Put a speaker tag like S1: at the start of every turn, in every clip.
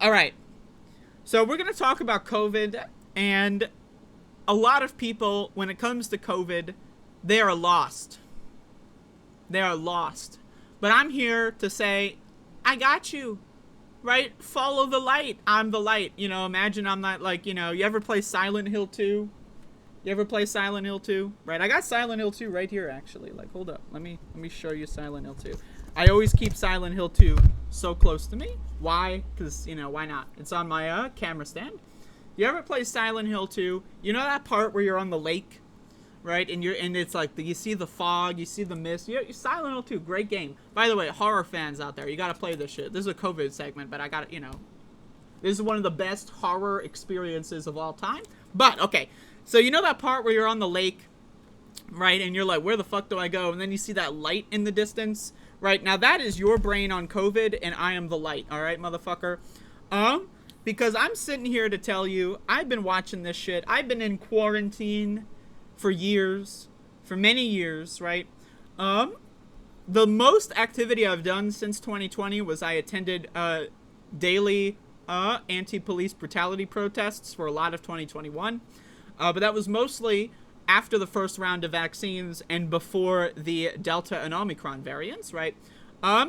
S1: All right. So we're going to talk about COVID, and a lot of people, when it comes to COVID, they are lost. They are lost. But I'm here to say, I got you. Right? Follow the light. I'm the light. You know, imagine I'm not like, you ever play Silent Hill 2? You ever play Silent Hill 2? Right? I got Silent Hill 2 right here, actually. Like, hold up. Let me show you Silent Hill 2. I always keep Silent Hill 2 so close to me. Why? Because, why not? It's on my camera stand. You ever play Silent Hill 2? You know that part where you're on the lake? Right? And it's like, you see the fog, you see the mist. Silent Hill 2, great game. By the way, horror fans out there, you gotta play this shit. This is a COVID segment, but I gotta, this is one of the best horror experiences of all time. But, okay. So you know that part where you're on the lake, right? And you're like, where the fuck do I go? And then you see that light in the distance, right? Now that is your brain on COVID, and I am the light, all right, motherfucker? Because I'm sitting here to tell you, I've been watching this shit. I've been in quarantine for years, for many years, right? The most activity I've done since 2020 was I attended daily anti-police brutality protests for a lot of 2021. But that was mostly after the first round of vaccines and before the Delta and Omicron variants, right?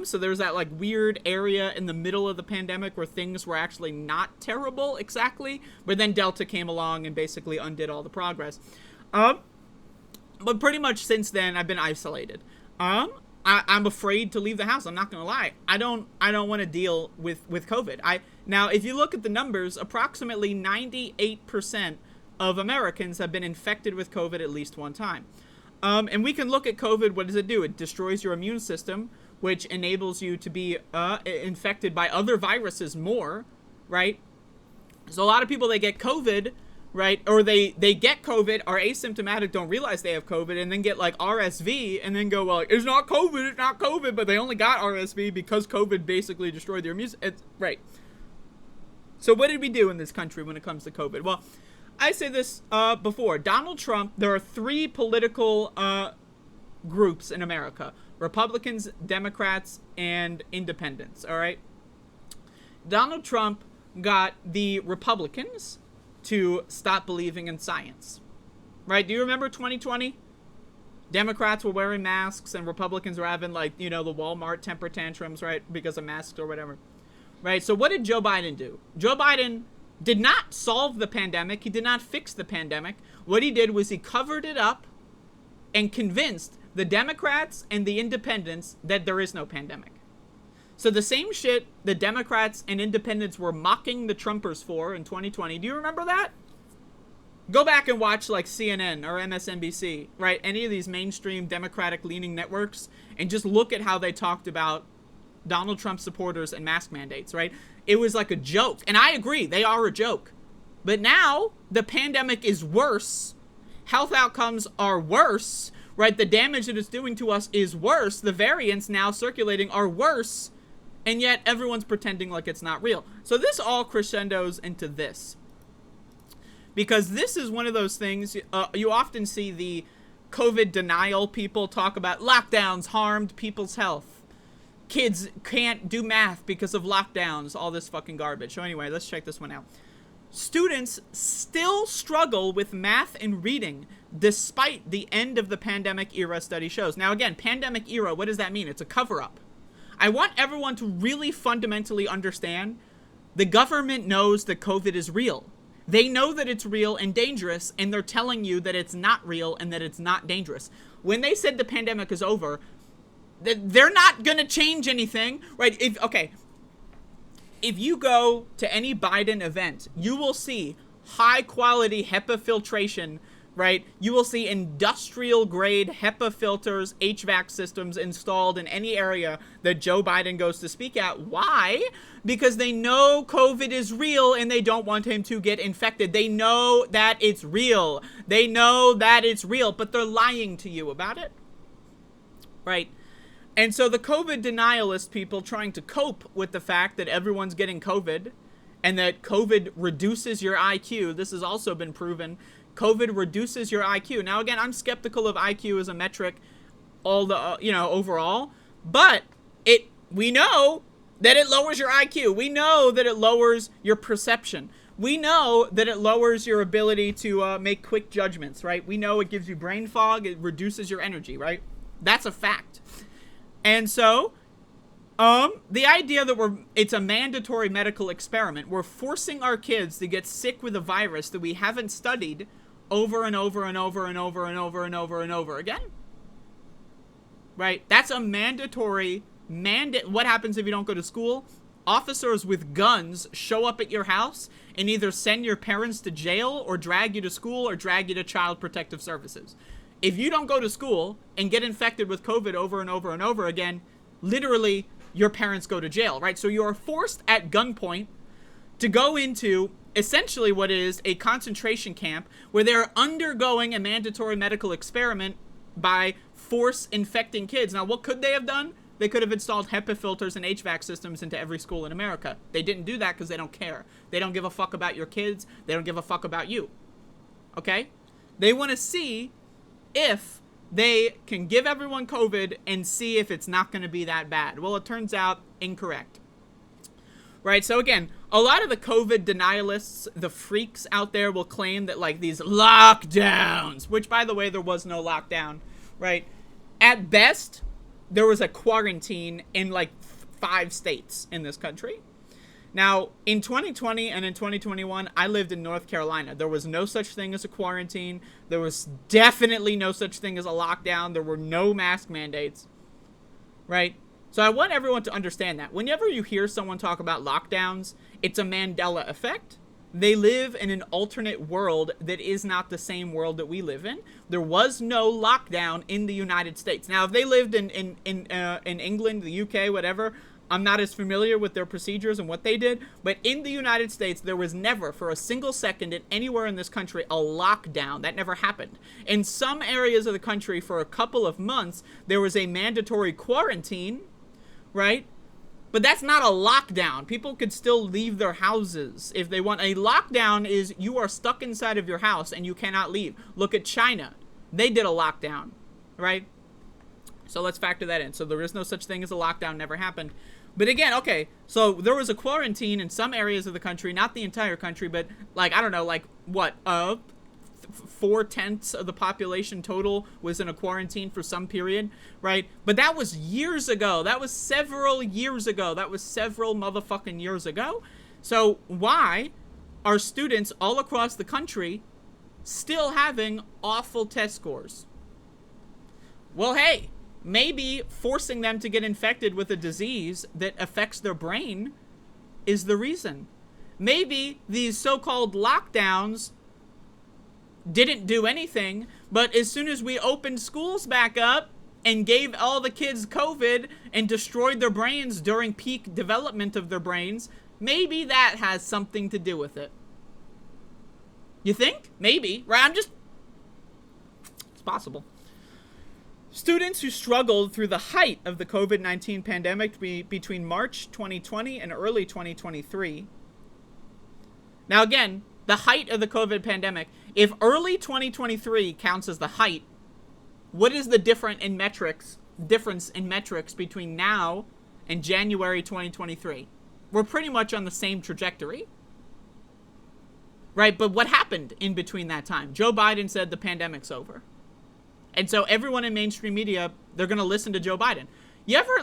S1: So there's that like weird area in the middle of the pandemic where things were actually not terrible exactly, but then Delta came along and basically undid all the progress. But pretty much since then I've been isolated. I'm afraid to leave the house. I'm not gonna lie. I don't want to deal with COVID. Now if you look at the numbers, approximately 98% of Americans have been infected with COVID at least one time. And we can look at COVID. What does it do? It destroys your immune system, which enables you to be infected by other viruses more, right? So a lot of people, they get COVID, right? Or they get COVID, are asymptomatic, don't realize they have COVID, and then get like RSV, and then go, well, it's not COVID, but they only got RSV because COVID basically destroyed their immune system. Right. So what did we do in this country when it comes to COVID? Well, I said this before. Donald Trump, there are three political groups in America: Republicans, Democrats, and Independents, all right? Donald Trump got the Republicans to stop believing in science, right? Do you remember 2020? Democrats were wearing masks and Republicans were having, like, the Walmart temper tantrums, right, because of masks or whatever, right? So what did Joe Biden do? Joe Biden did not solve the pandemic. He did not fix the pandemic. What he did was he covered it up and convinced the Democrats and the Independents that there is no pandemic. So the same shit the Democrats and Independents were mocking the Trumpers for in 2020. Do you remember that? Go back and watch like CNN or MSNBC, right? Any of these mainstream Democratic-leaning networks, and just look at how they talked about Donald Trump supporters and mask mandates, right? It was like a joke. And I agree, they are a joke. But now, the pandemic is worse. Health outcomes are worse, right? The damage that it's doing to us is worse. The variants now circulating are worse. And yet, everyone's pretending like it's not real. So this all crescendos into this. Because this is one of those things, you often see the COVID denial people talk about lockdowns harmed people's health. Kids can't do math because of lockdowns, all this fucking garbage. So anyway, let's check this one out. Students still struggle with math and reading despite the end of the pandemic era, study shows. Now again, pandemic era, what does that mean? It's a cover-up. I want everyone to really fundamentally understand the government knows that COVID is real. They know that it's real and dangerous, and they're telling you that it's not real and that it's not dangerous. When they said the pandemic is over, they're not going to change anything, right? If you go to any Biden event, you will see high-quality HEPA filtration, right? You will see industrial-grade HEPA filters, HVAC systems installed in any area that Joe Biden goes to speak at. Why? Because they know COVID is real and they don't want him to get infected. They know that it's real. They know that it's real, but they're lying to you about it, right? And so the COVID denialist people trying to cope with the fact that everyone's getting COVID and that COVID reduces your IQ. This has also been proven. COVID reduces your IQ. Now, again, I'm skeptical of IQ as a metric overall, but we know that it lowers your IQ. We know that it lowers your perception. We know that it lowers your ability to make quick judgments, right? We know it gives you brain fog. It reduces your energy, right? That's a fact. And so, the idea that it's a mandatory medical experiment. We're forcing our kids to get sick with a virus that we haven't studied over and over and over and over and over and over and over again. Right? That's a mandatory mandate. What happens if you don't go to school? Officers with guns show up at your house and either send your parents to jail or drag you to school or drag you to Child Protective Services. If you don't go to school and get infected with COVID over and over and over again, literally your parents go to jail, right? So you are forced at gunpoint to go into essentially what is a concentration camp where they're undergoing a mandatory medical experiment by force infecting kids. Now, what could they have done? They could have installed HEPA filters and HVAC systems into every school in America. They didn't do that because they don't care. They don't give a fuck about your kids. They don't give a fuck about you. Okay? They want to see if they can give everyone COVID and see if it's not going to be that bad. Well, it turns out incorrect. Right? So again, a lot of the COVID denialists, the freaks out there will claim that like these lockdowns, which by the way, there was no lockdown, right? At best, there was a quarantine in like 5 states in this country. Now, in 2020 and in 2021, I lived in North Carolina. There was no such thing as a quarantine. There was definitely no such thing as a lockdown. There were no mask mandates, right? So I want everyone to understand that. Whenever you hear someone talk about lockdowns, it's a Mandela effect. They live in an alternate world that is not the same world that we live in. There was no lockdown in the United States. Now, if they lived in England, the UK, whatever, I'm not as familiar with their procedures and what they did. But in the United States, there was never, for a single second, anywhere in this country, a lockdown. That never happened. In some areas of the country, for a couple of months, there was a mandatory quarantine, right? But that's not a lockdown. People could still leave their houses if they want. A lockdown is you are stuck inside of your house and you cannot leave. Look at China. They did a lockdown, right? So let's factor that in. So there is no such thing as a lockdown, never happened. But again, okay, so there was a quarantine in some areas of the country, not the entire country, but like, I don't know, like what, 4/10 of the population total was in a quarantine for some period, right? But that was years ago. That was several years ago. That was several motherfucking years ago. So why are students all across the country still having awful test scores? Well, hey, maybe forcing them to get infected with a disease that affects their brain is the reason. Maybe these so-called lockdowns didn't do anything, but as soon as we opened schools back up and gave all the kids COVID and destroyed their brains during peak development of their brains, maybe that has something to do with it. You think? Maybe, right? It's possible. Students who struggled through the height of the COVID-19 pandemic between March 2020 and early 2023. Now again, the height of the COVID pandemic, if early 2023 counts as the height, what is the difference in metrics between now and January 2023? We're pretty much on the same trajectory. Right, but what happened in between that time? Joe Biden said the pandemic's over. And so everyone in mainstream media, they're going to listen to Joe Biden. You ever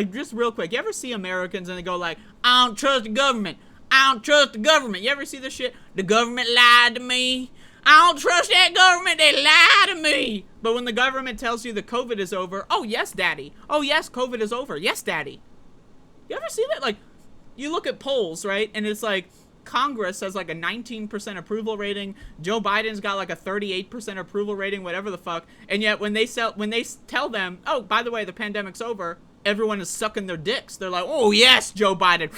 S1: just real quick, you ever see Americans and they go like, I don't trust the government. I don't trust the government. You ever see this shit? The government lied to me. I don't trust that government. They lied to me. But when the government tells you that COVID is over, oh, yes, daddy. Oh, yes, COVID is over. Yes, daddy. You ever see that? Like, you look at polls, right? And it's like, Congress has like a 19% approval rating. Joe Biden's got like a 38% approval rating, whatever the fuck. And yet when they tell them, oh, by the way, the pandemic's over, everyone is sucking their dicks. They're like, oh, yes, Joe Biden.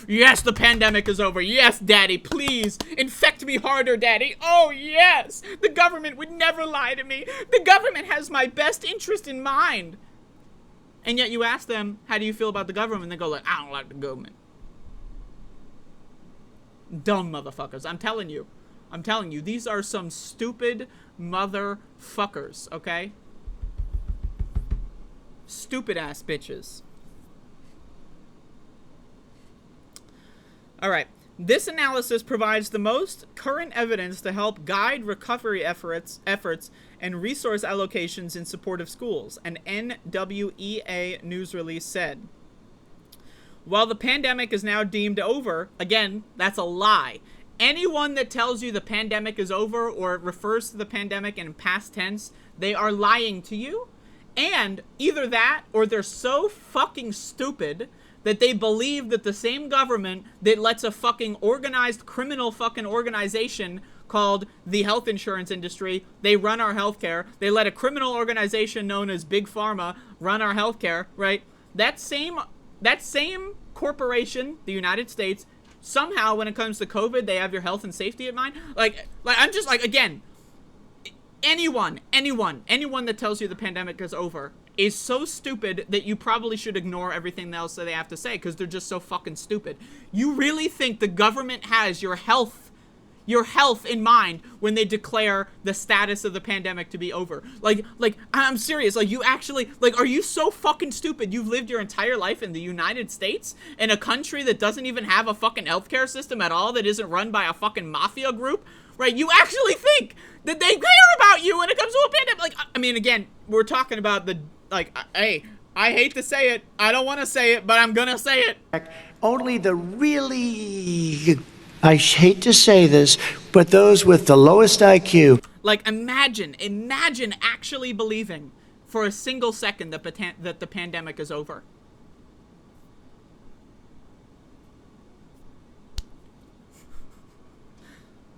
S1: Yes, the pandemic is over. Yes, daddy, please infect me harder, daddy. Oh, yes. The government would never lie to me. The government has my best interest in mind. And yet you ask them, how do you feel about the government? And they go like, I don't like the government. Dumb motherfuckers. I'm telling you, these are some stupid motherfuckers, okay? Stupid ass bitches. All right. This analysis provides the most current evidence to help guide recovery efforts and resource allocations in support of schools, an NWEA news release said. While the pandemic is now deemed over, again, that's a lie. Anyone that tells you the pandemic is over or refers to the pandemic in past tense, they are lying to you. And either that or they're so fucking stupid that they believe that the same government that lets a fucking organized criminal fucking organization called the health insurance industry, they run our healthcare. They let a criminal organization known as Big Pharma run our healthcare, right? That same corporation, the United States, somehow when it comes to COVID, they have your health and safety in mind. Like I'm just like, again, anyone that tells you the pandemic is over is so stupid that you probably should ignore everything else that they have to say because they're just so fucking stupid. You really think the government has your health in mind when they declare the status of the pandemic to be over? Like I'm serious. Like, you actually, like, are you so fucking stupid? You've lived your entire life in the United States, in a country that doesn't even have a fucking healthcare system at all, that isn't run by a fucking mafia group, right? You actually think that they care about you when it comes to a pandemic? Like, I mean, again, we're talking about the, like, hey, I hate to say it. I don't want to say it, but I'm gonna say it.
S2: Only the really, I hate to say this, but those with the lowest IQ.
S1: Like, imagine actually believing for a single second that the pandemic is over.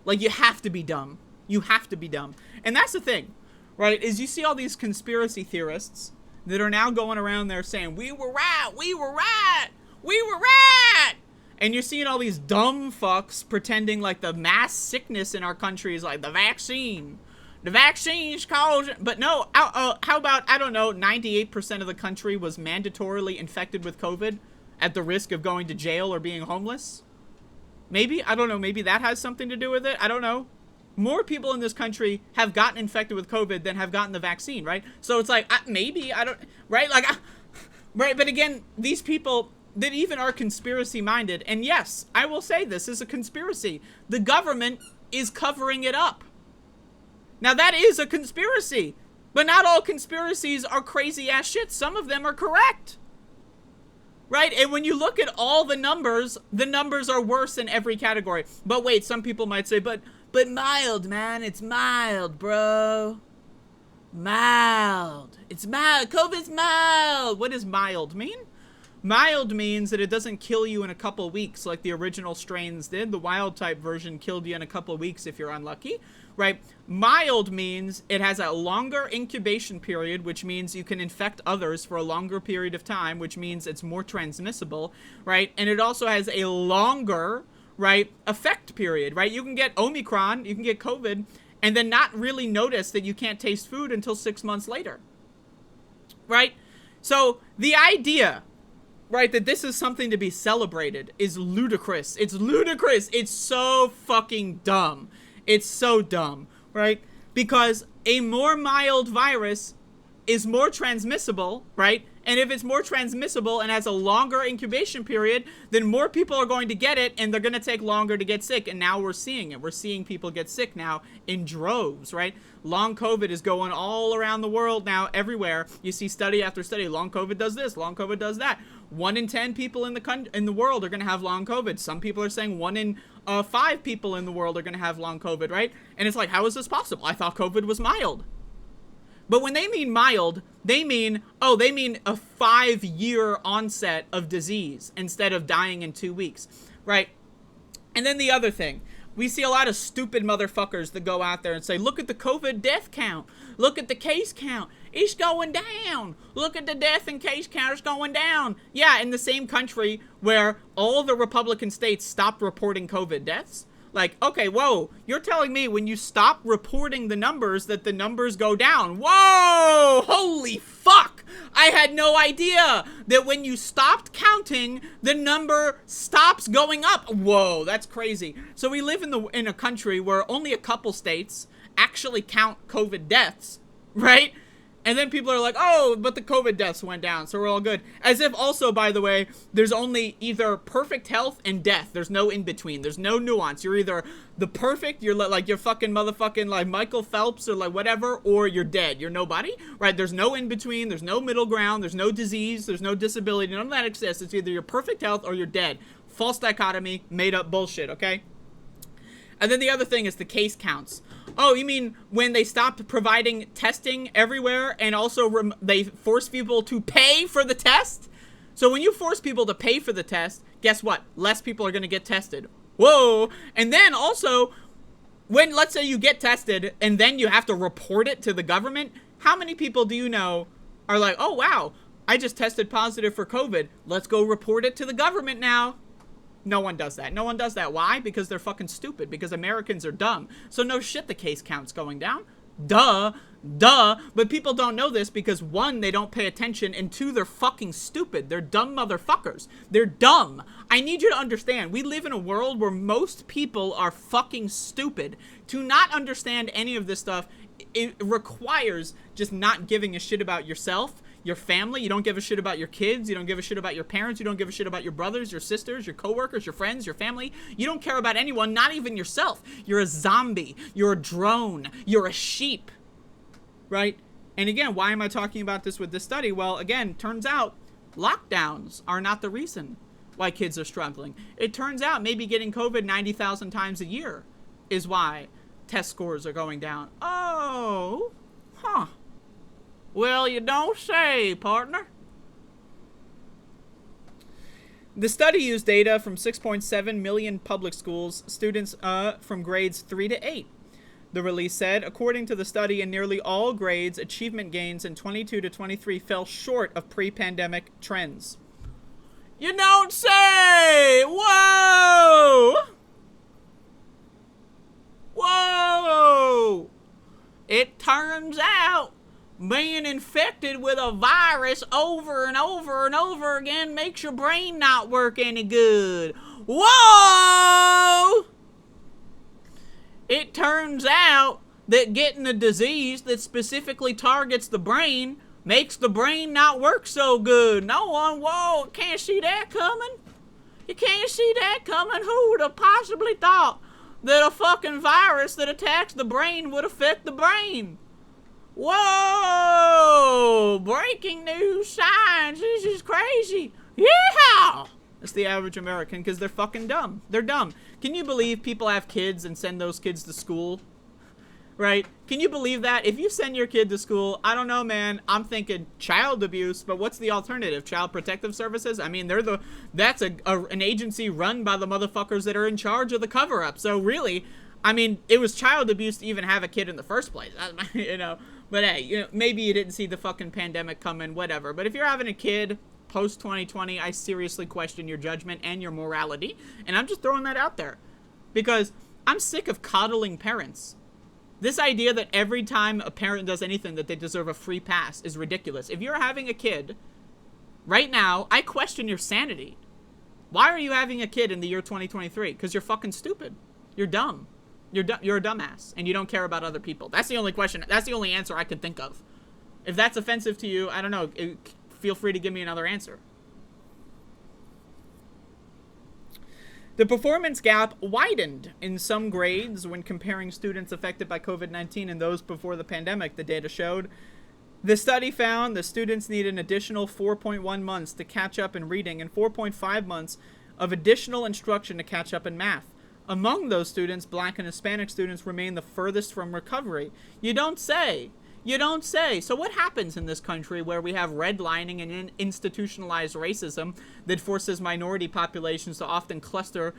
S1: Like, you have to be dumb. You have to be dumb. And that's the thing, right, is you see all these conspiracy theorists that are now going around there saying, we were right. And you're seeing all these dumb fucks pretending like the mass sickness in our country is like the vaccine. The vaccine's causing... But no, how about, I don't know, 98% of the country was mandatorily infected with COVID at the risk of going to jail or being homeless? Maybe? I don't know. Maybe that has something to do with it. I don't know. More people in this country have gotten infected with COVID than have gotten the vaccine, right? So it's like, maybe, I don't... Right? Like, right? But again, these people that even are conspiracy-minded, and yes, I will say this is a conspiracy. The government is covering it up. Now, that is a conspiracy. But not all conspiracies are crazy-ass shit. Some of them are correct. Right? And when you look at all the numbers are worse in every category. But wait, some people might say, but mild, man. It's mild, bro. Mild. It's mild. COVID's mild. What does mild mean? Mild means that it doesn't kill you in a couple weeks like the original strains did. The wild type version killed you in a couple weeks if you're unlucky, right? Mild means it has a longer incubation period, which means you can infect others for a longer period of time, which means it's more transmissible, right? And it also has a longer, right, effect period, right? You can get Omicron, you can get COVID, and then not really notice that you can't taste food until 6 months later, right? So the idea, right, that this is something to be celebrated is ludicrous. It's ludicrous. It's so fucking dumb. It's so dumb, right? Because a more mild virus is more transmissible, right? And if it's more transmissible and has a longer incubation period, then more people are going to get it and they're going to take longer to get sick. And now we're seeing it. We're seeing people get sick now in droves, right? Long COVID is going all around the world now, everywhere. You see study after study. Long COVID does this. Long COVID does that. 1 in 10 people in the world are going to have long COVID. Some people are saying 1 in 5 people in the world are going to have long COVID, right? And it's like, how is this possible? I thought COVID was mild. But when they mean mild, they mean a 5-year onset of disease instead of dying in 2 weeks, right? And then the other thing, we see a lot of stupid motherfuckers that go out there and say, look at the COVID death count. Look at the case count. It's going down. Look at the death and case count. It's going down. Yeah, in the same country where all the Republican states stopped reporting COVID deaths. Like, okay, whoa, you're telling me when you stop reporting the numbers that the numbers go down. Whoa, holy fuck. I had no idea that when you stopped counting, the number stops going up. Whoa, that's crazy. So we live in a country where only a couple states actually count COVID deaths, right? And then people are like, oh, but the COVID deaths went down, so we're all good. As if also, by the way, there's only either perfect health and death. There's no in between. There's no nuance. You're either the perfect, you're like you're fucking motherfucking like Michael Phelps or like whatever, or you're dead. You're nobody, right? There's no in between. There's no middle ground. There's no disease. There's no disability. None of that exists. It's either you're perfect health or you're dead. False dichotomy, made up bullshit, okay? And then the other thing is the case counts. Oh, you mean when they stopped providing testing everywhere and also they forced people to pay for the test? So when you force people to pay for the test, guess what? Less people are going to get tested. Whoa. And then also, when let's say you get tested and then you have to report it to the government, how many people do you know are like, oh, wow, I just tested positive for COVID. Let's go report it to the government now. No one does that. No one does that. Why? Because they're fucking stupid. Because Americans are dumb. So no shit the case count's going down. Duh. But people don't know this because one, they don't pay attention, and two, they're fucking stupid. They're dumb motherfuckers. They're dumb. I need you to understand, we live in a world where most people are fucking stupid. To not understand any of this stuff, it requires just not giving a shit about yourself, your family. You don't give a shit about your kids. You don't give a shit about your parents. You don't give a shit about your brothers, your sisters, your coworkers, your friends, your family. You don't care about anyone, not even yourself. You're a zombie. You're a drone. You're a sheep. Right? And again, why am I talking about this with this study? Well, again, turns out lockdowns are not the reason why kids are struggling. It turns out maybe getting COVID 90,000 times a year is why test scores are going down. Oh, huh. Well, you don't say, partner. The study used data from 6.7 million public schools students from grades 3 to 8. The release said, according to the study, in nearly all grades, achievement gains in 22 to 23 fell short of pre-pandemic trends. You don't say! Whoa! Whoa! It turns out being infected with a virus over and over and over again makes your brain not work any good. Whoa! It turns out that getting a disease that specifically targets the brain makes the brain not work so good. No one, whoa, can't see that coming. You can't see that coming. Who would have possibly thought that a fucking virus that attacks the brain would affect the brain? Whoa! Breaking news science. This is crazy. Yeah! That's the average American because they're fucking dumb. They're dumb. Can you believe people have kids and send those kids to school? Right? Can you believe that? If you send your kid to school, I don't know, man. I'm thinking child abuse, but what's the alternative? Child Protective Services? I mean, that's an agency run by the motherfuckers that are in charge of the cover-up. So really, I mean, it was child abuse to even have a kid in the first place. You know. But hey, you know, maybe you didn't see the fucking pandemic coming, whatever. But if you're having a kid post-2020, I seriously question your judgment and your morality. And I'm just throwing that out there. Because I'm sick of coddling parents. This idea that every time a parent does anything that they deserve a free pass is ridiculous. If you're having a kid, right now, I question your sanity. Why are you having a kid in the year 2023? Because you're fucking stupid. You're dumb. You're a dumbass, and you don't care about other people. That's the only question. That's the only answer I could think of. If that's offensive to you, I don't know. Feel free to give me another answer. The performance gap widened in some grades when comparing students affected by COVID-19 and those before the pandemic, the data showed. The study found the students need an additional 4.1 months to catch up in reading and 4.5 months of additional instruction to catch up in math. Among those students, Black and Hispanic students remain the furthest from recovery. You don't say. You don't say. So what happens in this country where we have redlining and institutionalized racism that forces minority populations to often cluster,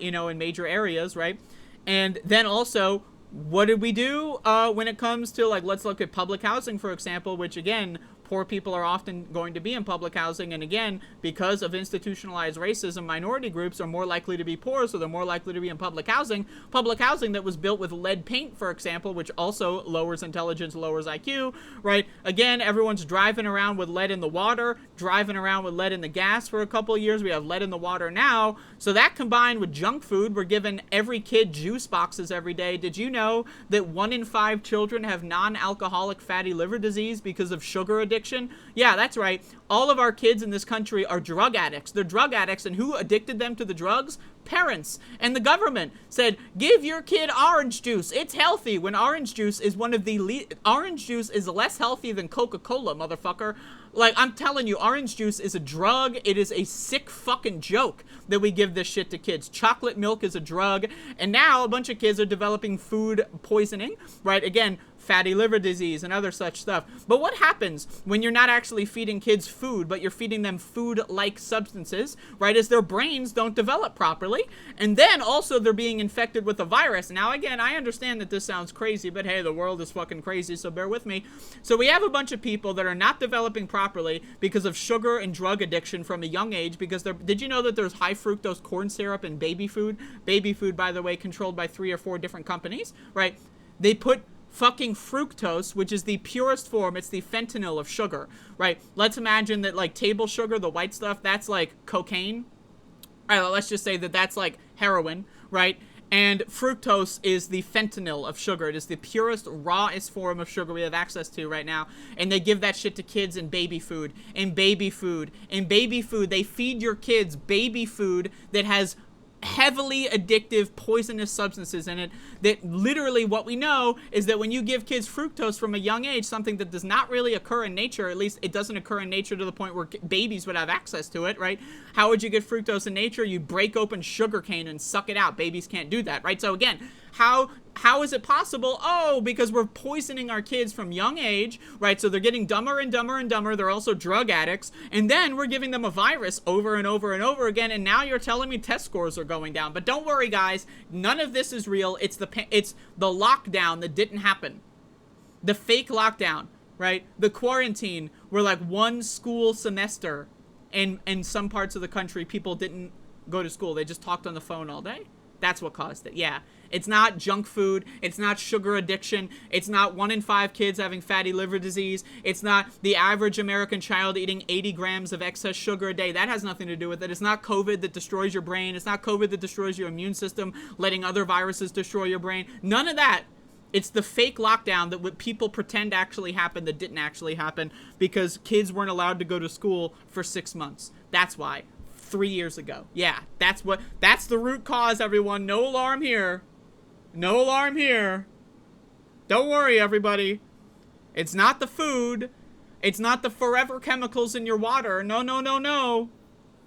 S1: in major areas, right? And then also, what did we do when it comes to, like, let's look at public housing, for example, which, again, poor people are often going to be in public housing. And again, because of institutionalized racism, minority groups are more likely to be poor, so they're more likely to be in public housing. Public housing that was built with lead paint, for example, which also lowers intelligence, lowers IQ, right? Again, everyone's driving around with lead in the water, driving around with lead in the gas for a couple of years. We have lead in the water now. So that combined with junk food, we're giving every kid juice boxes every day. Did you know that 1 in 5 children have non-alcoholic fatty liver disease because of sugar addiction? Yeah, that's right. All of our kids in this country are drug addicts. They're drug addicts, and who addicted them to the drugs? Parents. And the government said, give your kid orange juice. It's healthy, when orange juice is one of the orange juice is less healthy than Coca-Cola, motherfucker. Like, I'm telling you, orange juice is a drug. It is a sick fucking joke that we give this shit to kids. Chocolate milk is a drug. And now a bunch of kids are developing food poisoning, right? Again, fatty liver disease and other such stuff. But what happens when you're not actually feeding kids food, but you're feeding them food-like substances, right? Is their brains don't develop properly. And then also they're being infected with a virus. Now, again, I understand that this sounds crazy, but hey, the world is fucking crazy, so bear with me. So we have a bunch of people that are not developing properly because of sugar and drug addiction from a young age, because did you know that there's high fructose corn syrup in baby food? Baby food, by the way, controlled by 3 or 4 different companies, right? They put fucking fructose, which is the purest form, it's the fentanyl of sugar, right? Let's imagine that, like, table sugar, the white stuff, that's like cocaine. All right, let's just say that that's like heroin, right? And fructose is the fentanyl of sugar. It is the purest, rawest form of sugar we have access to right now. And they give that shit to kids in baby food. In baby food. In baby food. They feed your kids baby food that has heavily addictive, poisonous substances in it. That literally what we know is that when you give kids fructose from a young age, something that does not really occur in nature, at least it doesn't occur in nature to the point where babies would have access to it, right? How would you get fructose in nature? You break open sugar cane and suck it out. Babies can't do that, right? So again, how is it possible? Oh, because we're poisoning our kids from young age, right? So they're getting dumber and dumber and dumber. They're also drug addicts. And then we're giving them a virus over and over and over again. And now you're telling me test scores are going down. But don't worry, guys. None of this is real. It's the lockdown that didn't happen. The fake lockdown, right? The quarantine where like 1 school semester in some parts of the country, people didn't go to school. They just talked on the phone all day. That's what caused it. Yeah. It's not junk food. It's not sugar addiction. It's not 1 in 5 kids having fatty liver disease. It's not the average American child eating 80 grams of excess sugar a day. That has nothing to do with it. It's not COVID that destroys your brain. It's not COVID that destroys your immune system, letting other viruses destroy your brain. None of that. It's the fake lockdown that people pretend actually happened that didn't actually happen because kids weren't allowed to go to school for 6 months. That's why. 3 years ago. Yeah, that's the root cause, everyone. No alarm here. No alarm here. Don't worry, everybody. It's not the food. It's not the forever chemicals in your water. No, no, no, no.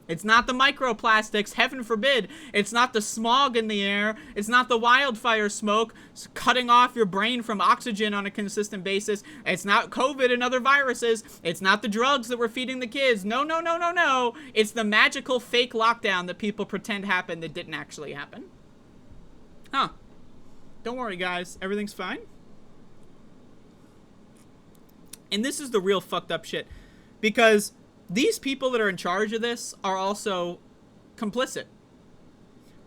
S1: It's not the microplastics, heaven forbid. It's not the smog in the air. It's not the wildfire smoke cutting off your brain from oxygen on a consistent basis. It's not COVID and other viruses. It's not the drugs that we're feeding the kids. No, no, no, no, no. It's the magical fake lockdown that people pretend happened that didn't actually happen. Huh. Don't worry, guys. Everything's fine. And this is the real fucked up shit. Because these people that are in charge of this are also complicit.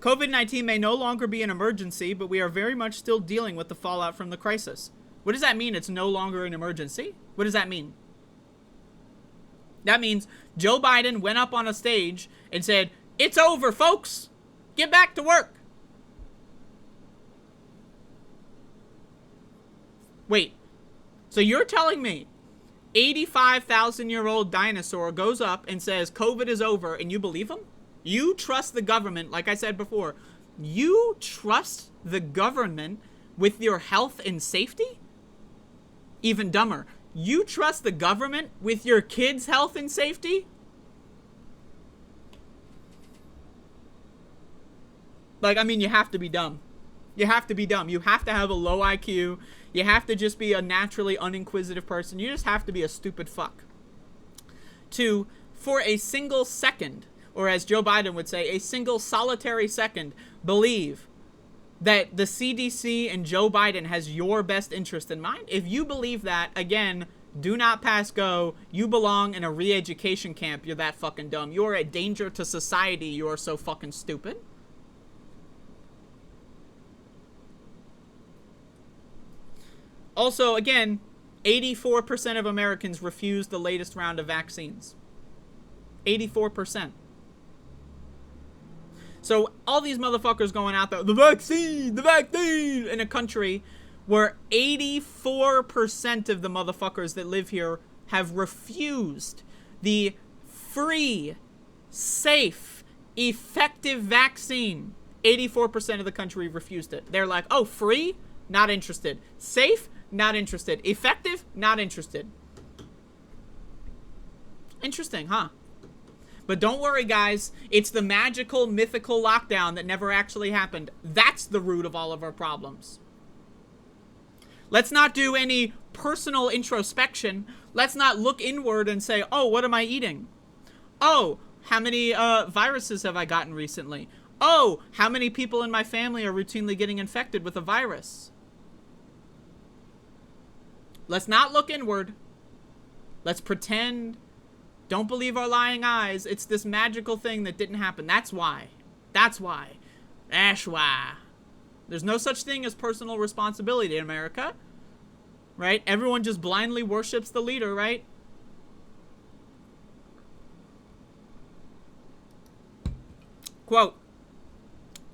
S1: COVID-19 may no longer be an emergency, but we are very much still dealing with the fallout from the crisis. What does that mean? It's no longer an emergency? What does that mean? That means Joe Biden went up on a stage and said, "It's over, folks. Get back to work." Wait, so you're telling me 85,000-year-old dinosaur goes up and says COVID is over and you believe him? You trust the government, like I said before. You trust the government with your health and safety? Even dumber. You trust the government with your kids' health and safety? Like, I mean, you have to be dumb. You have to be dumb. You have to have a low IQ. You have to just be a naturally uninquisitive person. You just have to be a stupid fuck. To, for a single second, or as Joe Biden would say, a single solitary second, believe that the CDC and Joe Biden has your best interest in mind. If you believe that, again, Do not pass go. You belong in a re-education camp. You're that fucking dumb. You're a danger to society. You are so fucking stupid. Also, again, 84% of Americans refuse the latest round of vaccines. 84%. So all these motherfuckers going out there, the vaccine, in a country where 84% of the motherfuckers that live here have refused the free, safe, effective vaccine. 84% of the country refused it. They're like, oh, free? Not interested. Safe? Not interested. Effective? Not interested. Interesting, huh? But don't worry, guys. It's the magical, mythical lockdown that never actually happened. That's the root of all of our problems. Let's not do any personal introspection. Let's not look inward and say, oh, what am I eating? Oh, how many viruses have I gotten recently? Oh, how many people in my family are routinely getting infected with a virus? Let's not look inward. Let's pretend. Don't believe our lying eyes. It's this magical thing that didn't happen. That's why. That's why. That's why. There's no such thing as personal responsibility in America. Right? Everyone just blindly worships the leader, right? Quote,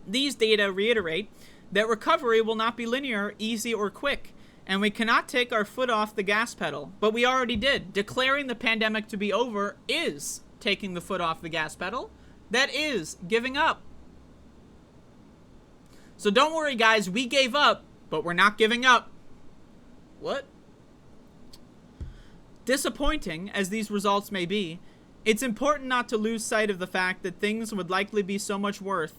S1: these data reiterate that recovery will not be linear, easy, or quick, and we cannot take our foot off the gas pedal. But we already did. Declaring the pandemic to be over is taking the foot off the gas pedal. That is giving up. So don't worry, guys. We gave up, but we're not giving up. What? Disappointing as these results may be, it's important not to lose sight of the fact that things would likely be so much worse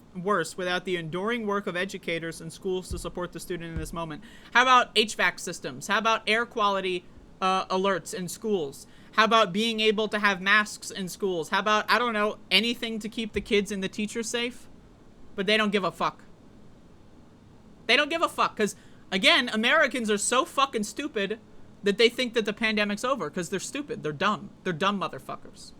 S1: without the enduring work of educators and schools to support the student in this moment. How about HVAC systems? How about air quality alerts in schools? How about being able to have masks in schools? How about, I don't know, anything to keep the kids and the teachers safe? But they don't give a fuck. They don't give a fuck because, again, Americans are so fucking stupid that they think that the pandemic's over because they're stupid. They're dumb. They're dumb motherfuckers.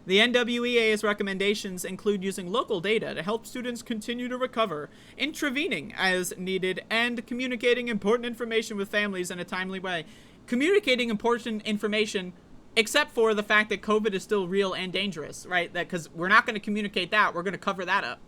S1: The NWEA's recommendations include using local data to help students continue to recover, intervening as needed, and communicating important information with families in a timely way. Communicating important information, except for the fact that COVID is still real and dangerous, right? That because we're not going to communicate that. We're going to cover that up.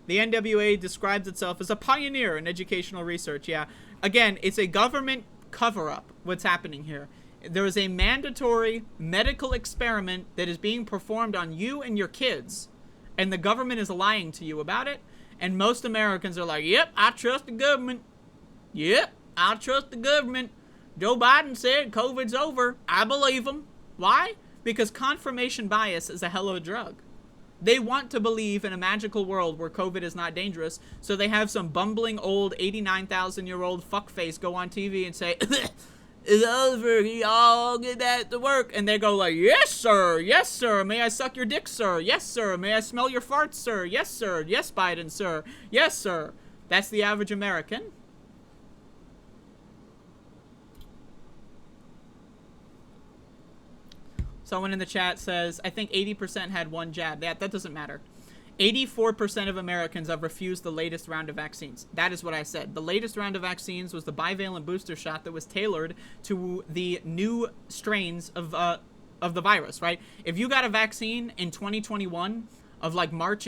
S1: The NWA describes itself as a pioneer in educational research. Yeah, again, it's a government cover-up, what's happening here. There is a mandatory medical experiment that is being performed on you and your kids, and the government is lying to you about it, and most Americans are like, yep, I trust the government. Yep, I trust the government. Joe Biden said COVID's over. I believe him. Why? Because confirmation bias is a hell of a drug. They want to believe in a magical world where COVID is not dangerous, so they have some bumbling old 89,000-year-old fuckface go on TV and say, it's over, y'all get back to work. And they go like, yes, sir, may I suck your dick, sir, yes, sir, may I smell your farts, sir, yes, Biden, sir, yes, sir. That's the average American. Someone in the chat says, I think 80% had one jab. That doesn't matter. 84% of Americans have refused the latest round of vaccines. That is what I said. The latest round of vaccines was the bivalent booster shot that was tailored to the new strains of the virus, right? If you got a vaccine in 2021 of like March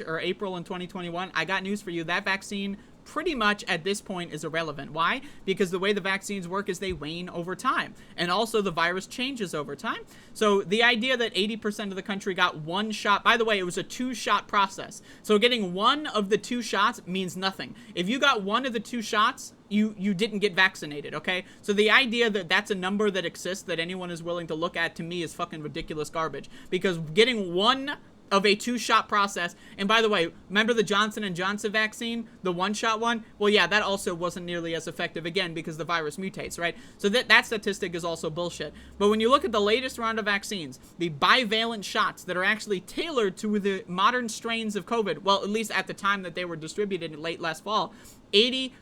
S1: or April in 2021, I got news for you. That vaccine pretty much at this point is irrelevant. Why? Because the way the vaccines work is they wane over time. And also the virus changes over time. So the idea that 80% of the country got one shot, by the way, it was a 2-shot process. So getting one of the 2 shots means nothing. If you got one of the 2 shots, you didn't get vaccinated, okay? So the idea that that's a number that exists that anyone is willing to look at, to me, is fucking ridiculous garbage. Because getting one of a 2-shot process, and by the way, remember the Johnson & Johnson vaccine, the 1-shot one? Well, yeah, that also wasn't nearly as effective, again, because the virus mutates, right? So that statistic is also bullshit. But when you look at the latest round of vaccines, the bivalent shots that are actually tailored to the modern strains of COVID, well, at least at the time that they were distributed in late last fall, 84%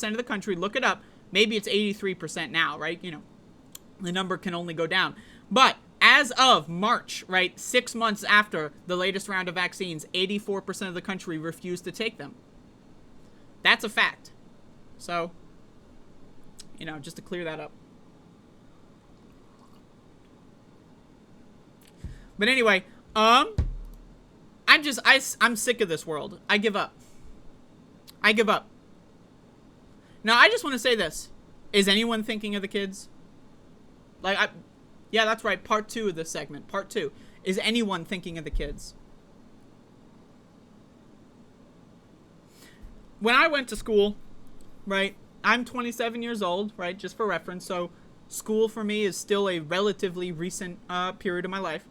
S1: of the country, look it up, Maybe it's 83% now, right? You know, the number can only go down. But as of March, right, 6 months after the latest round of vaccines, 84% of the country refused to take them. That's a fact. So, you know, just to clear that up. But anyway, I'm sick of this world. I give up. Now, I just want to say this. Is anyone thinking of the kids? Yeah, that's right. Part 2 of this segment. Part 2. Is anyone thinking of the kids? When I went to school, right, I'm 27 years old, right, just for reference. So school for me is still a relatively recent period of my life.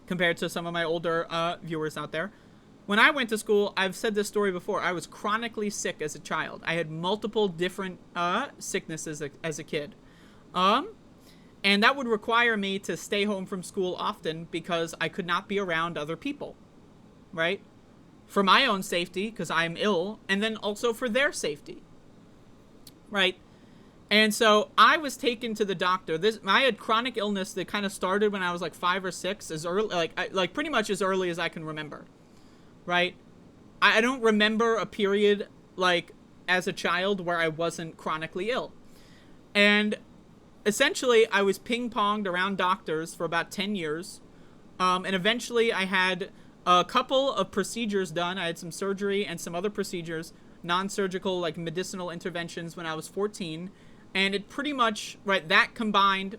S1: Compared to some of my older viewers out there. When I went to school, I've said this story before, I was chronically sick as a child. I had multiple different sicknesses as a kid. And that would require me to stay home from school often because I could not be around other people, right? For my own safety, because I'm ill, and then also for their safety, right? And so I was taken to the doctor. I had chronic illness that kind of started when I was like 5 or 6, as early, like pretty much as early as I can remember, right? I don't remember a period like as a child where I wasn't chronically ill. And essentially I was ping-ponged around doctors for about 10 years. And eventually I had a couple of procedures done. I had some surgery and some other procedures, non-surgical like medicinal interventions when I was 14. And it pretty much, right, that combined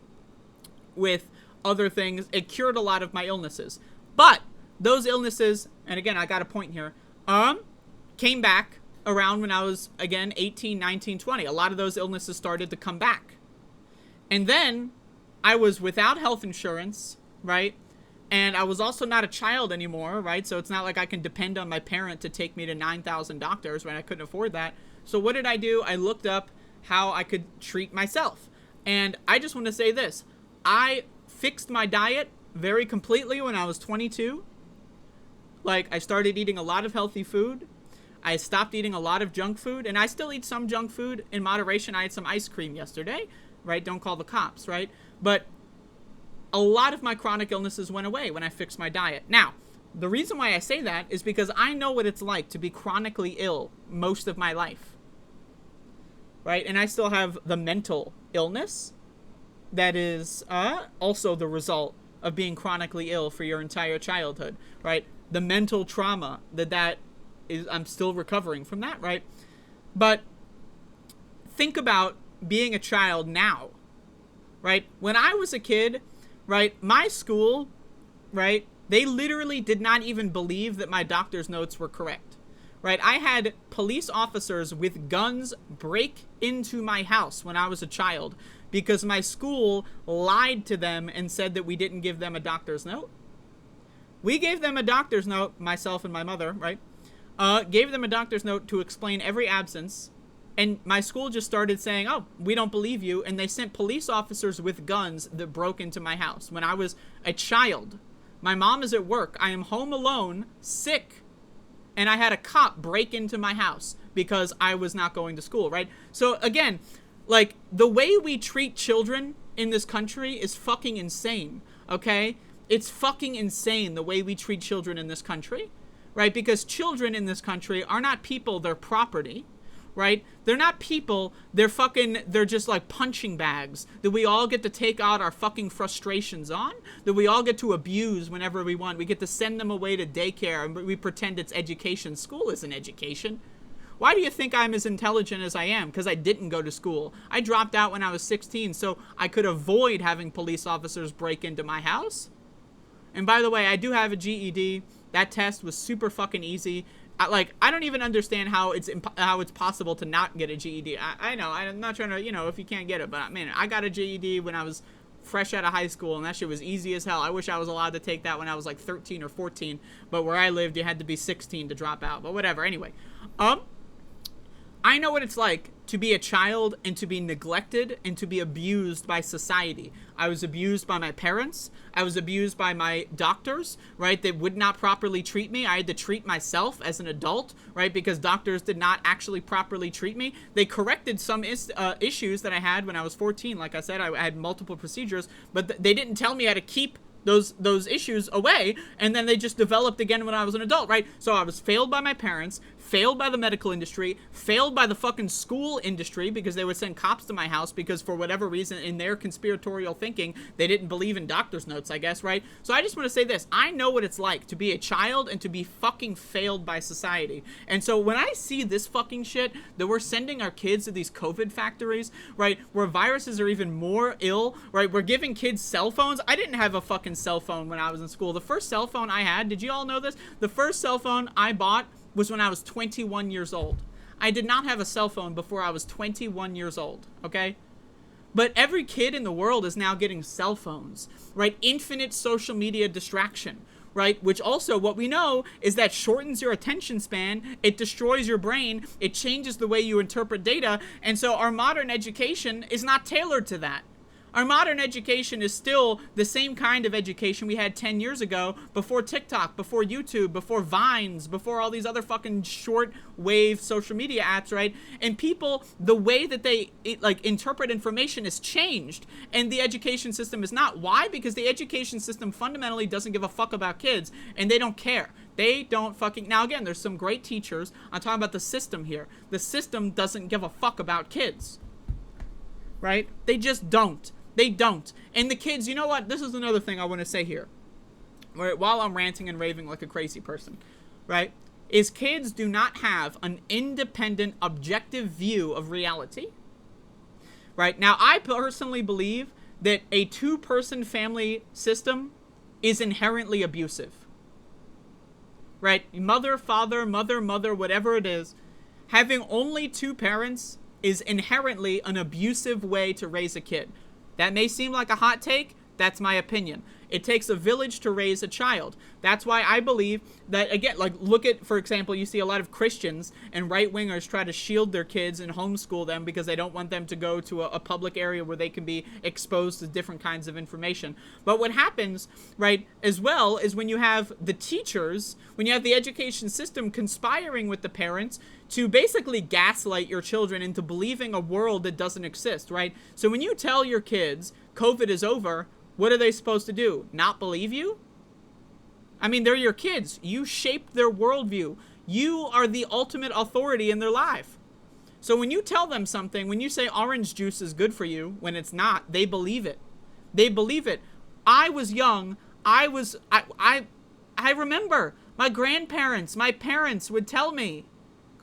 S1: with other things, it cured a lot of my illnesses. But those illnesses, and again, I got a point here, came back around when I was, again, 18, 19, 20. A lot of those illnesses started to come back. And then I was without health insurance, right? And I was also not a child anymore, right? So it's not like I can depend on my parent to take me to 9,000 doctors, right? I couldn't afford that. So what did I do? I looked up how I could treat myself. And I just want to say this. I fixed my diet very completely when I was 22. Like, I started eating a lot of healthy food. I stopped eating a lot of junk food. And I still eat some junk food in moderation. I had some ice cream yesterday, right? Don't call the cops, right? But a lot of my chronic illnesses went away when I fixed my diet. Now, the reason why I say that is because I know what it's like to be chronically ill most of my life. Right? And I still have the mental illness that is also the result of being chronically ill for your entire childhood, right? The mental trauma that is, I'm still recovering from that, right? But think about being a child now, right? When I was a kid, right, my school, right, they literally did not even believe that my doctor's notes were correct. Right, I had police officers with guns break into my house when I was a child because my school lied to them and said that we didn't give them a doctor's note. We gave them a doctor's note, myself and my mother, right? Gave them a doctor's note to explain every absence. And my school just started saying, oh, we don't believe you. And they sent police officers with guns that broke into my house when I was a child. My mom is at work. I am home alone, sick. And I had a cop break into my house because I was not going to school, right? So again, like, the way we treat children in this country is fucking insane, okay? It's fucking insane the way we treat children in this country, right? Because children in this country are not people, they're property, right? They're not people, they're just like punching bags that we all get to take out our fucking frustrations on, that we all get to abuse whenever we want. We get to send them away to daycare and we pretend it's education. School isn't education. Why do you think I'm as intelligent as I am? Because I didn't go to school. I dropped out when I was 16 so I could avoid having police officers break into my house. And by the way, I do have a GED. That test was super fucking easy. I don't even understand how it's possible to not get a GED. I know, I'm not trying to, if you can't get it, but man, I got a GED when I was fresh out of high school, and that shit was easy as hell. I wish I was allowed to take that when I was like 13 or 14, but where I lived, you had to be 16 to drop out, but whatever. Anyway, I know what it's like to be a child and to be neglected and to be abused by society. I was abused by my parents. I was abused by my doctors, right? They would not properly treat me. I had to treat myself as an adult, right? Because doctors did not actually properly treat me. They corrected some issues that I had when I was 14. Like I said, I had multiple procedures, but they didn't tell me how to keep those issues away, and then they just developed again when I was an adult, right? So I was failed by my parents, failed by the medical industry, failed by the fucking school industry, because they would send cops to my house because for whatever reason in their conspiratorial thinking they didn't believe in doctor's notes, I guess, right? So I just want to say this: I know what it's like to be a child and to be fucking failed by society. And so when I see this fucking shit that we're sending our kids to these COVID factories, right, where viruses are even more ill, right, we're giving kids cell phones. I didn't have a fucking cell phone when I was in school. The first cell phone I had, did you all know this? The first cell phone I bought was when I was 21 years old. I did not have a cell phone before I was 21 years old, okay? But every kid in the world is now getting cell phones, right? Infinite social media distraction, right? Which also, what we know is that shortens your attention span, it destroys your brain, it changes the way you interpret data, and so our modern education is not tailored to that. Our modern education is still the same kind of education we had 10 years ago, before TikTok, before YouTube, before Vines, before all these other fucking short wave social media apps, right? And people, the way that they interpret information is changed, and the education system is not. Why? Because the education system fundamentally doesn't give a fuck about kids, and they don't care. They don't fucking... Now again, there's some great teachers. I'm talking about the system here. The system doesn't give a fuck about kids, right? They just don't. They don't. And the kids, you know what? This is another thing I want to say here, right, while I'm ranting and raving like a crazy person, right, is kids do not have an independent, objective view of reality, right? Now, I personally believe that a two-person family system is inherently abusive, right? Mother, father, mother, mother, whatever it is, having only two parents is inherently an abusive way to raise a kid. That may seem like a hot take. That's my opinion. It takes a village to raise a child. That's why I believe that, again, like, look at, for example, you see a lot of Christians and right-wingers try to shield their kids and homeschool them because they don't want them to go to a public area where they can be exposed to different kinds of information. But what happens, right, as well, is when you have the teachers, when you have the education system conspiring with the parents to basically gaslight your children into believing a world that doesn't exist, right? So when you tell your kids COVID is over, what are they supposed to do? Not believe you? I mean, they're your kids. You shaped their worldview. You are the ultimate authority in their life. So when you tell them something, when you say orange juice is good for you, when it's not, they believe it. They believe it. I was young. I remember my grandparents, my parents would tell me,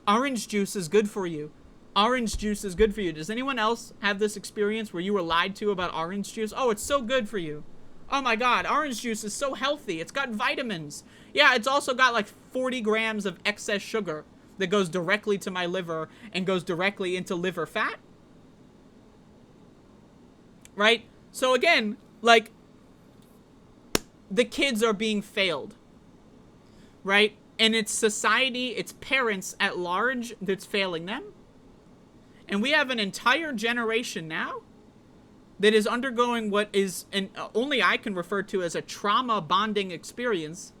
S1: orange juice is good for you. Orange juice is good for you. Does anyone else have this experience where you were lied to about orange juice? Oh, it's so good for you. Oh my God, orange juice is so healthy. It's got vitamins. Yeah, it's also got like 40 grams of excess sugar that goes directly to my liver and goes directly into liver fat. Right? So again, like, the kids are being failed. Right? And it's society, it's parents at large that's failing them. And we have an entire generation now that is undergoing what is, and only I can refer to as a trauma bonding experience,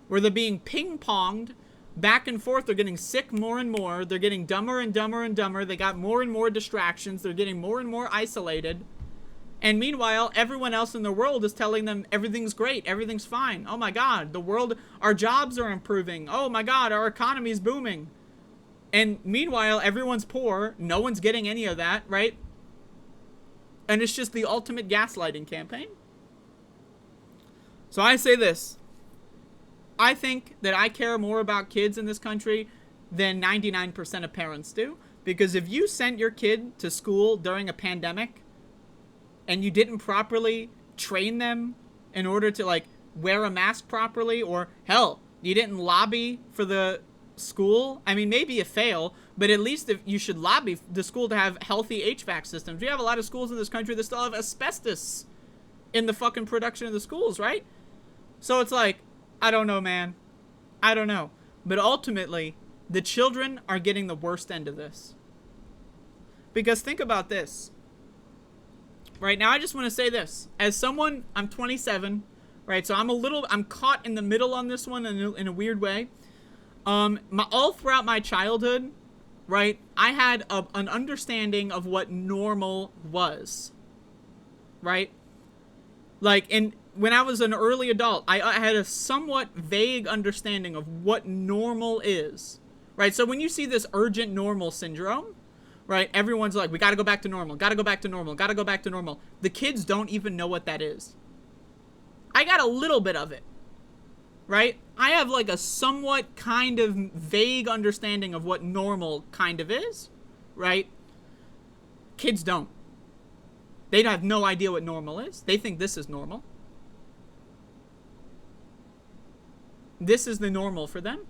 S1: where they're being ping-ponged back and forth. They're getting sick more and more. They're getting dumber and dumber and dumber. They got more and more distractions. They're getting more and more isolated. And meanwhile, everyone else in the world is telling them everything's great, everything's fine. Oh my God, the world, our jobs are improving. Oh my God, our economy's booming. And meanwhile, everyone's poor. No one's getting any of that, right? And it's just the ultimate gaslighting campaign. So I say this. I think that I care more about kids in this country than 99% of parents do. Because if you sent your kid to school during a pandemic and you didn't properly train them in order to, like, wear a mask properly, or hell, you didn't lobby for the school, I mean, maybe you fail, but at least if you should lobby the school to have healthy HVAC systems. We have a lot of schools in this country that still have asbestos in the fucking production of the schools, right? So it's like, I don't know, man. I don't know. But ultimately, the children are getting the worst end of this. Because think about this. Right now, I just want to say this. As someone, I'm 27, right? So I'm caught in the middle on this one in a weird way. All throughout my childhood, right, I had an understanding of what normal was, right? Like, when I was an early adult, I had a somewhat vague understanding of what normal is, right? So when you see this urgent normal syndrome, right, everyone's like, we gotta go back to normal, gotta go back to normal, gotta go back to normal. The kids don't even know what that is. I got a little bit of it, right? I have like a somewhat kind of vague understanding of what normal kind of is, right? Kids don't. They have no idea what normal is. They think this is normal. This is the normal for them.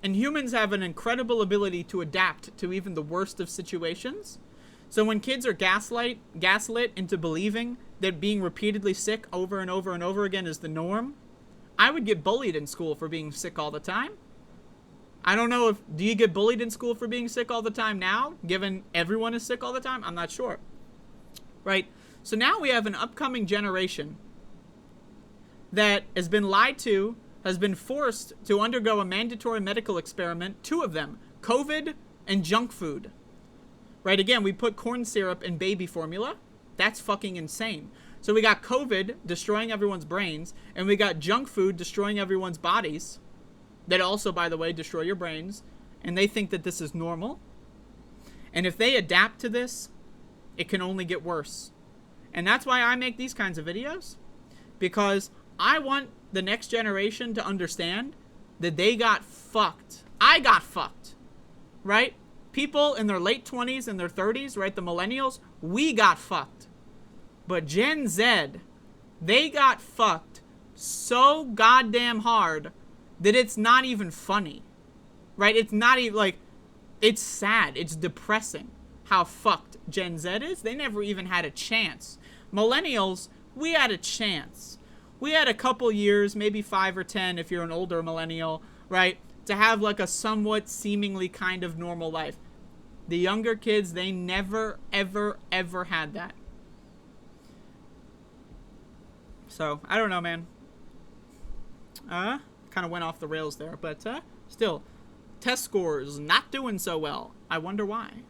S1: And humans have an incredible ability to adapt to even the worst of situations. So when kids are gaslit into believing that being repeatedly sick over and over and over again is the norm, I would get bullied in school for being sick all the time. I don't know do you get bullied in school for being sick all the time now, given everyone is sick all the time? I'm not sure. Right? So now we have an upcoming generation that has been lied to, has been forced to undergo a mandatory medical experiment, 2 of them, COVID and junk food. Right? Again, we put corn syrup in baby formula. That's fucking insane. So we got COVID destroying everyone's brains, and we got junk food destroying everyone's bodies. That also, by the way, destroy your brains. And they think that this is normal. And if they adapt to this, it can only get worse. And that's why I make these kinds of videos. Because I want the next generation to understand that they got fucked. I got fucked. Right? People in their late 20s and their 30s, right? The millennials, we got fucked. But Gen Z, they got fucked so goddamn hard that it's not even funny, right? It's not even, like, it's sad. It's depressing how fucked Gen Z is. They never even had a chance. Millennials, we had a chance. We had a couple years, maybe 5 or 10 if you're an older millennial, right? To have like a somewhat seemingly kind of normal life. The younger kids, they never, ever, ever had that. So, I don't know, man. Kind of went off the rails there, but still, test scores not doing so well. I wonder why.